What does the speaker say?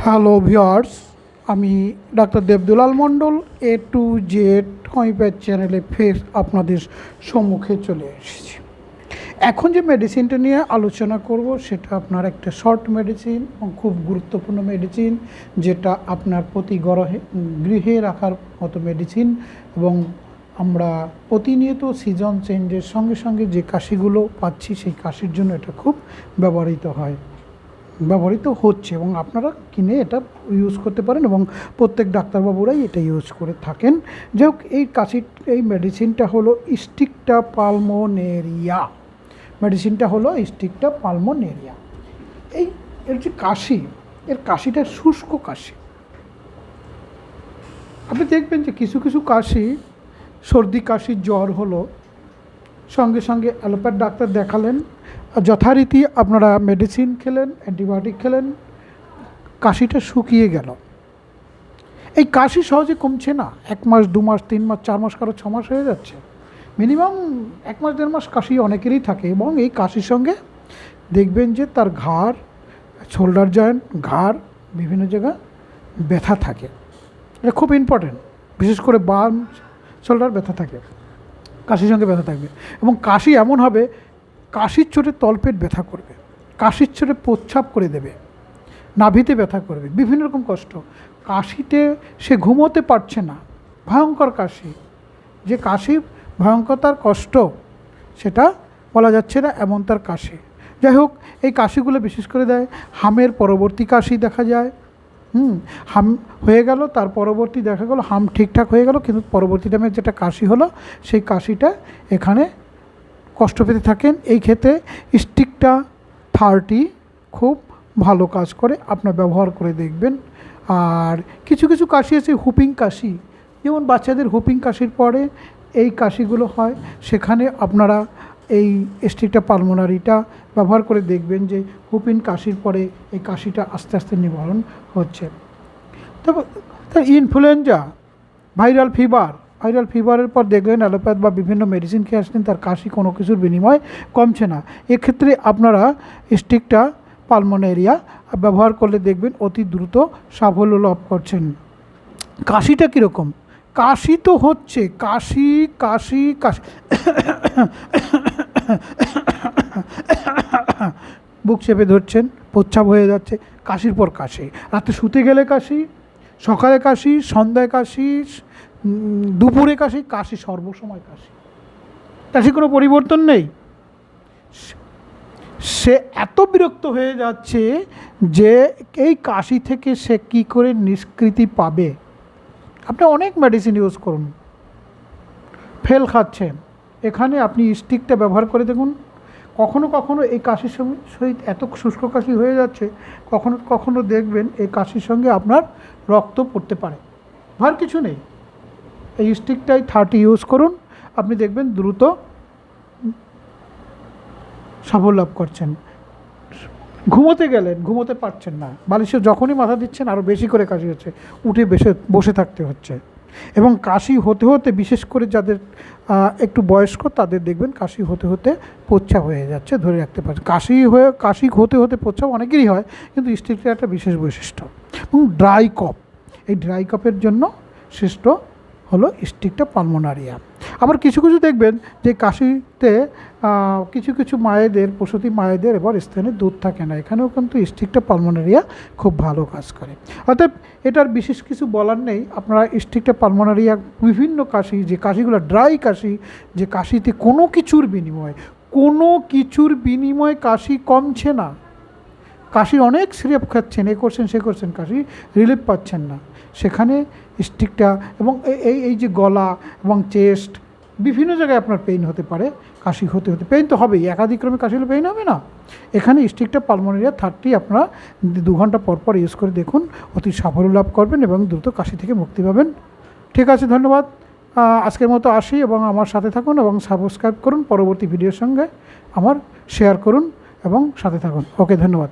Hello viewers, আমি doctor Debdulal Mondal A to Z homeopathy চ্যানেলে ফের আপনাদের সম্মুখে চলে এসেছি। এখন যে মেডিসিনটা নিয়ে আলোচনা করব সেটা আপনার একটা শর্ট মেডিসিন এবং খুব গুরুত্বপূর্ণ মেডিসিন, যেটা আপনার প্রতি গৃহে রাখার মতো মেডিসিন। এবং আমরা প্রতিনিয়ত সিজন চেঞ্জের সঙ্গে সঙ্গে যে কাশিগুলো পাচ্ছি সেই কাশির জন্য এটা খুব ব্যবহৃত হচ্ছে এবং আপনারা কিনে এটা ইউজ করতে পারেন এবং প্রত্যেক ডাক্তারবাবুরাই এটা ইউজ করে থাকেন। যাই হোক, এই মেডিসিনটা হলো স্টিকটা পালমোনেরিয়া। এর যে কাশিটা শুষ্ক কাশি। আপনি দেখবেন যে কিছু কিছু কাশি, সর্দি কাশি, জ্বর হলো, সঙ্গে সঙ্গে অ্যালোপ্যাথ ডাক্তার দেখালেন, যথারীতি আপনারা মেডিসিন খেলেন, অ্যান্টিবায়োটিক খেলেন, কাশিটা শুকিয়ে গেল। এই কাশি সহজে কমছে না। 1 মাস, 2 মাস, 3 মাস, 4 মাস, কারো 6 মাস হয়ে যাচ্ছে। মিনিমাম 1 মাস 1.5 মাস কাশি অনেকেরই থাকে। এবং এই কাশির সঙ্গে দেখবেন যে তার ঘাড়, শোল্ডার জয়েন্ট, ঘাড়, বিভিন্ন জায়গায় ব্যথা থাকে। এটা খুব ইম্পর্টেন্ট। বিশেষ করে বাম শোল্ডার ব্যথা থাকে, কাশির সঙ্গে ব্যথা থাকবে। এবং কাশি এমন হবে, কাশির চোটে তলপেট ব্যথা করবে, কাশির চোটে প্রস্রাব করে দেবে, নাভিতে ব্যথা করবে, বিভিন্ন রকম কষ্ট। কাশিতে সে ঘুমোতে পারছে না, ভয়ঙ্কর কাশি। যে কাশি ভয়ঙ্করতার কষ্ট সেটা বলা যাচ্ছে না, এমন তার কাশি। যাই হোক, এই কাশিগুলো বিশেষ করে দেয় হামের পরবর্তী কাশি দেখা যায়। হাম হয়ে গেল, তার পরবর্তী দেখা গেল হাম ঠিকঠাক হয়ে গেল, কিন্তু পরবর্তী টাইমে যেটা কাশি হলো সেই কাশিটা এখানে কষ্ট পেতে থাকেন। এই ক্ষেত্রে স্টিকটা 30 খুব ভালো কাজ করে, আপনার ব্যবহার করে দেখবেন। আর কিছু কিছু কাশি আছে হুপিং কাশি, যেমন বাচ্চাদের হুপিং কাশির পরে এই কাশিগুলো হয়, সেখানে আপনারা এই স্টিকটা পালমোনারিটা ব্যবহার করে দেখবেন যে হুপিং কাশির পরে এই কাশিটা আস্তে আস্তে নিবারণ হচ্ছে। তারপর ইনফ্লুয়েঞ্জা, ভাইরাল ফিভারের পর দেখলেন অ্যালোপ্যাথ বা বিভিন্ন মেডিসিন খেয়ে আসলেন, তার কাশি কোনো কিছুর বিনিময় কমছে না। এক্ষেত্রে আপনারা স্টিকটা পালমোনেরিয়া ব্যবহার করলে দেখবেন অতি দ্রুত সাফল্য লাভ করছেন। কাশিটা কীরকম? কাশি তো হচ্ছে কাশি, বুক চেপে ধরছেন, প্রস্রাব হয়ে যাচ্ছে, কাশির পর কাশি, রাতে শুতে গেলে কাশি, সকালে কাশি, সন্ধ্যায় কাশি, দুপুরে কাশি, সর্বসময় কাশি কোনো পরিবর্তন নেই। সে এত বিরক্ত হয়ে যাচ্ছে যে এই কাশি থেকে সে কী করে নিষ্কৃতি পাবে। আপনি অনেক মেডিসিন ইউজ করুন, ফেল খাচ্ছেন। এখানে আপনি স্টিকটা ব্যবহার করে দেখুন। কখনো কখনো এই কাশির সহিত এত শুষ্ক কাশি হয়ে যাচ্ছে, কখনো কখনো দেখবেন এই কাশির সঙ্গে আপনার রক্ত পড়তে পারে। ভয়ের কিছু নেই, এই স্টিকটাই 30 ইউজ করুন, আপনি দেখবেন দ্রুত সাফল্য লাভ করছেন। ঘুমোতে পারছেন না, বালিশে যখনই মাথা দিচ্ছেন আরও বেশি করে কাশি হচ্ছে, উঠে বসে থাকতে হচ্ছে। এবং কাশি হতে হতে, বিশেষ করে যাদের একটু বয়স্ক তাদের দেখবেন কাশি হতে হতে প্রস্রাব হয়ে যাচ্ছে, ধরে রাখতে পারছে। কাশি হতে হতে প্রস্রাব অনেকেরই হয়, কিন্তু স্টিকটার একটা বিশেষ বৈশিষ্ট্য। এবং এই ড্রাই কফের জন্য শ্রেষ্ঠ হলো স্টিকটা পালমোনারিয়া। আবার কিছু কিছু দেখবেন যে কাশিতে কিছু মায়েদের, প্রসূতি মায়েদের এবার স্তনে দুধ থাকে না, এখানেও কিন্তু স্টিকটা পালমোনারিয়া খুব ভালো কাজ করে। অর্থাৎ এটার বিশেষ কিছু বলার নেই। আপনারা স্টিকটা পালমোনারিয়া বিভিন্ন কাশি, যে কাশিগুলো ড্রাই কাশি, যে কাশিতে কোনো কিছুর বিনিময়ে কাশি কমছে না, কাশির অনেক সিরাপ খাচ্ছেন, সে করছেন, কাশি রিলিফ পাচ্ছেন না, সেখানে স্টিকটা, এবং এই যে গলা এবং চেস্ট, বিভিন্ন জায়গায় আপনার পেইন হতে পারে। কাশি হতে পেইন তো হবেই, একাধিক্রমে কাশি হলে পেইন হবে না। এখানে স্টিকটা পালমোনারিয়া 30 আপনারা 2 ঘন্টা পর ইউজ করে দেখুন, অতি সাফল্য লাভ করবেন এবং দ্রুত কাশি থেকে মুক্তি পাবেন। ঠিক আছে, ধন্যবাদ। আজকের মতো আসি, এবং আমার সাথে থাকুন এবং সাবস্ক্রাইব করুন। পরবর্তী ভিডিওর সঙ্গে আমার শেয়ার করুন এবং সাথে থাকুন। ওকে, ধন্যবাদ।